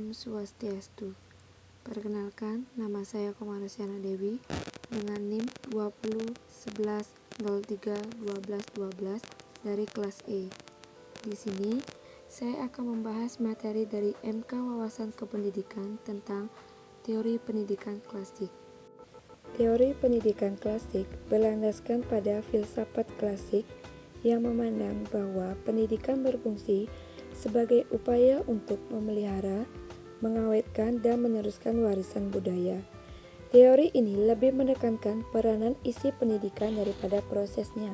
Om Swastiastu. Perkenalkan, nama saya Komarusiana Dewi dengan NIM 2011031212 dari kelas E. Di sini, saya akan membahas materi dari MK Wawasan Kependidikan tentang teori pendidikan klasik. Teori pendidikan klasik berlandaskan pada filsafat klasik yang memandang bahwa pendidikan berfungsi sebagai upaya untuk memelihara, mengawetkan, dan meneruskan warisan budaya. Teori ini lebih menekankan peranan isi pendidikan daripada prosesnya.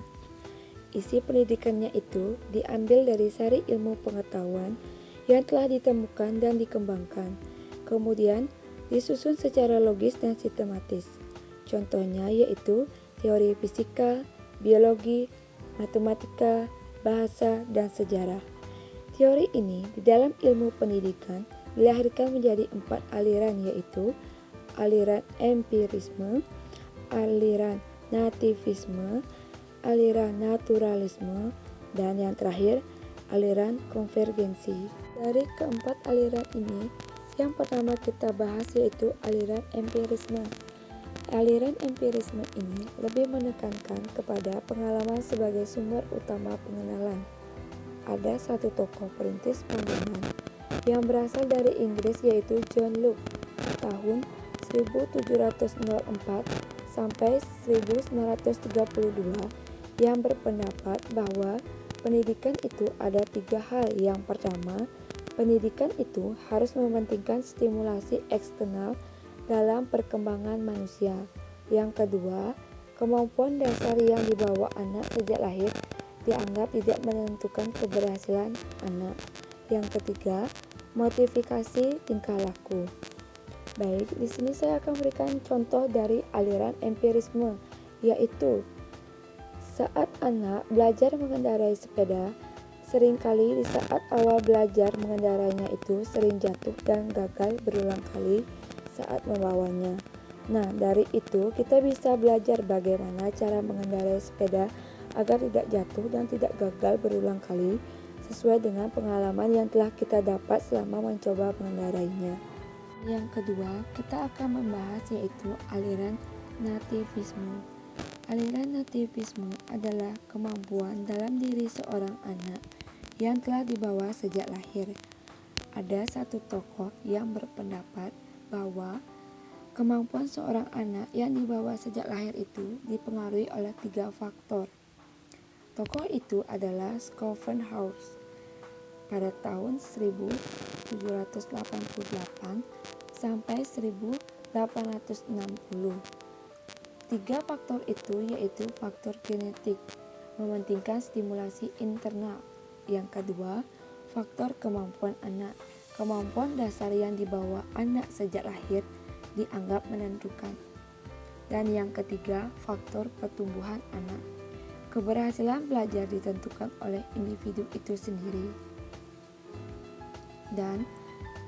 Isi pendidikannya itu diambil dari sari ilmu pengetahuan yang telah ditemukan dan dikembangkan, kemudian disusun secara logis dan sistematis. Contohnya yaitu teori fisika, biologi, matematika, bahasa, dan sejarah. Teori ini di dalam ilmu pendidikan dilahirkan menjadi 4 aliran, yaitu aliran empirisme, aliran nativisme, aliran naturalisme, dan yang terakhir aliran konvergensi. Dari keempat aliran ini, yang pertama kita bahas yaitu aliran empirisme. Aliran empirisme ini lebih menekankan kepada pengalaman sebagai sumber utama pengenalan. Ada satu tokoh perintis penggunaan yang berasal dari Inggris yaitu John Locke tahun 1704 sampai 1932 yang berpendapat bahwa pendidikan itu ada 3 hal. Yang pertama, pendidikan itu harus mementingkan stimulasi eksternal dalam perkembangan manusia. Yang kedua, kemampuan dasar yang dibawa anak sejak lahir dianggap tidak menentukan keberhasilan anak. Yang ketiga, modifikasi tingkah laku. Baik, di sini saya akan berikan contoh dari aliran empirisme, yaitu saat anak belajar mengendarai sepeda, seringkali di saat awal belajar mengendarainya itu sering jatuh dan gagal berulang kali saat membawanya. Nah, dari itu kita bisa belajar bagaimana cara mengendarai sepeda agar tidak jatuh dan tidak gagal berulang kali sesuai dengan pengalaman yang telah kita dapat selama mencoba mengendarainya. Yang kedua, kita akan membahas yaitu aliran nativisme. Aliran nativisme adalah kemampuan dalam diri seorang anak yang telah dibawa sejak lahir. Ada satu tokoh yang berpendapat bahwa kemampuan seorang anak yang dibawa sejak lahir itu dipengaruhi oleh 3 faktor. Tokoh itu adalah Schopenhauer pada tahun 1788 sampai 1860. 3 faktor itu yaitu faktor genetik, mementingkan stimulasi internal. Yang kedua, faktor kemampuan anak. Kemampuan dasar yang dibawa anak sejak lahir dianggap menentukan. Dan yang ketiga, faktor pertumbuhan anak. Keberhasilan belajar ditentukan oleh individu itu sendiri. Dan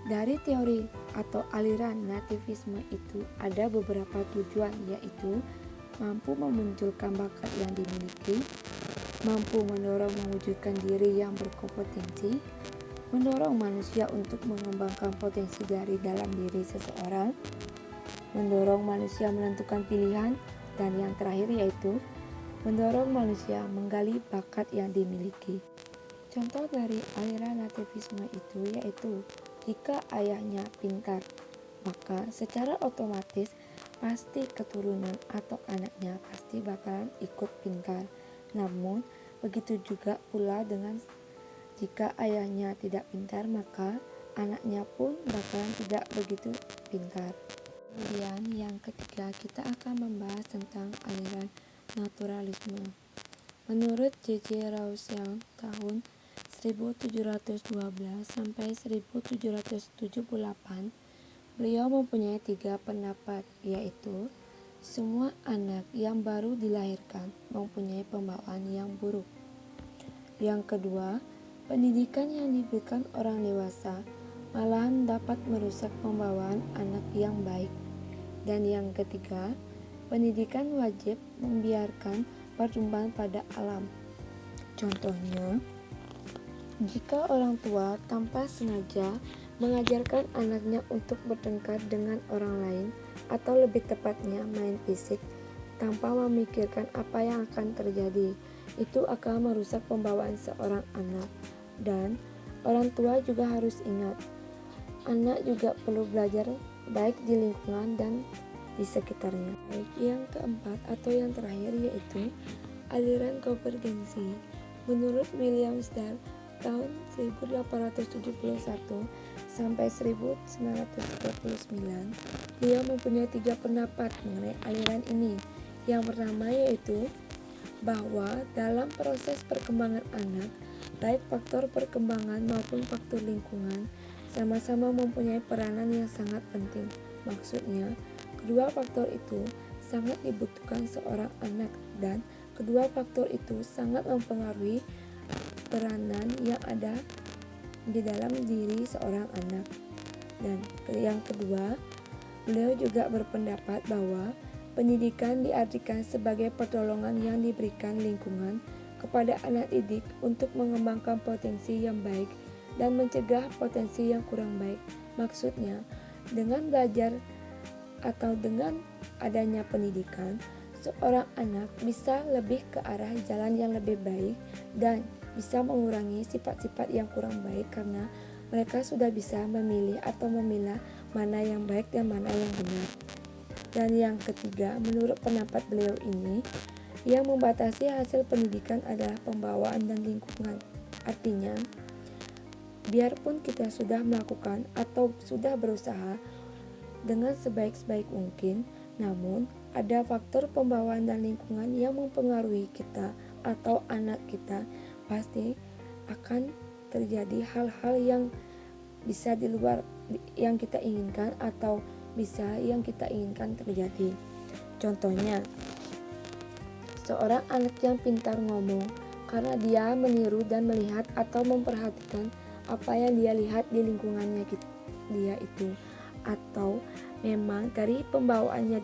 dari teori atau aliran nativisme itu ada beberapa tujuan, yaitu mampu memunculkan bakat yang dimiliki, mampu mendorong mewujudkan diri yang berkompetensi, mendorong manusia untuk mengembangkan potensi dari dalam diri seseorang, mendorong manusia menentukan pilihan, dan yang terakhir yaitu mendorong manusia menggali bakat yang dimiliki. Contoh dari aliran nativisme itu yaitu jika ayahnya pintar, maka secara otomatis pasti keturunan atau anaknya pasti bakalan ikut pintar. Namun begitu juga pula dengan jika ayahnya tidak pintar, maka anaknya pun bakalan tidak begitu pintar. Kemudian yang ketiga, kita akan membahas tentang aliran naturalisme. Menurut J.J. Rousseau tahun 1712 sampai 1778, beliau mempunyai 3 pendapat, yaitu semua anak yang baru dilahirkan mempunyai pembawaan yang buruk. Yang kedua, pendidikan yang diberikan orang dewasa malahan dapat merusak pembawaan anak yang baik. Dan yang ketiga, pendidikan wajib membiarkan pertumbuhan pada alam. Contohnya, jika orang tua tanpa sengaja mengajarkan anaknya untuk bertengkar dengan orang lain, atau lebih tepatnya main fisik, tanpa memikirkan apa yang akan terjadi, itu akan merusak pembawaan seorang anak. Dan orang tua juga harus ingat, anak juga perlu belajar baik di lingkungan dan di sekitarnya. Baik, yang keempat atau yang terakhir yaitu aliran konvergensi. Menurut William Starr tahun 1871 sampai 1939, beliau mempunyai 3 pendapat mengenai aliran ini. Yang pertama yaitu bahwa dalam proses perkembangan anak, baik faktor perkembangan maupun faktor lingkungan sama-sama mempunyai peranan yang sangat penting. Maksudnya, kedua faktor itu sangat dibutuhkan seorang anak dan kedua faktor itu sangat mempengaruhi peranan yang ada di dalam diri seorang anak. Dan yang kedua, beliau juga berpendapat bahwa pendidikan diartikan sebagai pertolongan yang diberikan lingkungan kepada anak didik untuk mengembangkan potensi yang baik dan mencegah potensi yang kurang baik. Maksudnya, dengan belajar atau dengan adanya pendidikan, seorang anak bisa lebih ke arah jalan yang lebih baik dan bisa mengurangi sifat-sifat yang kurang baik karena mereka sudah bisa memilih atau memilah mana yang baik dan mana yang benar. Dan yang ketiga, menurut pendapat beliau ini, yang membatasi hasil pendidikan adalah pembawaan dan lingkungan. Artinya, biarpun kita sudah melakukan atau sudah berusaha dengan sebaik-baik mungkin, namun ada faktor pembawaan dan lingkungan yang mempengaruhi kita atau anak kita, pasti akan terjadi hal-hal yang bisa di luar yang kita inginkan atau bisa yang kita inginkan terjadi. Contohnya, seorang anak yang pintar ngomong karena dia meniru dan melihat atau memperhatikan apa yang dia lihat di lingkungannya dia itu, atau memang dari pembawaannya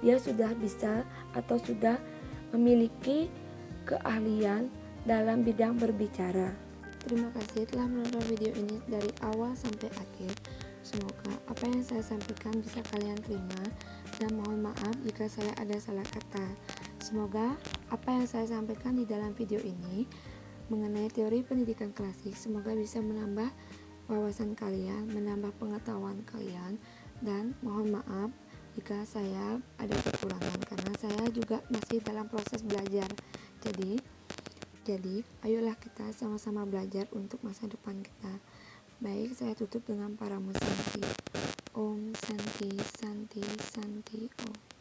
dia sudah bisa atau sudah memiliki keahlian dalam bidang berbicara. Terima kasih telah menonton video ini dari awal sampai akhir. Semoga apa yang saya sampaikan bisa kalian terima, dan mohon maaf jika saya ada salah kata. Semoga apa yang saya sampaikan di dalam video ini mengenai teori pendidikan klasik semoga bisa menambah wawasan kalian, menambah pengetahuan kalian, dan mohon maaf jika saya ada kekurangan karena saya juga masih dalam proses belajar. Jadi, ayolah kita sama-sama belajar untuk masa depan kita. Baik, saya tutup dengan para musanti. Om Santi Santi Santi Om.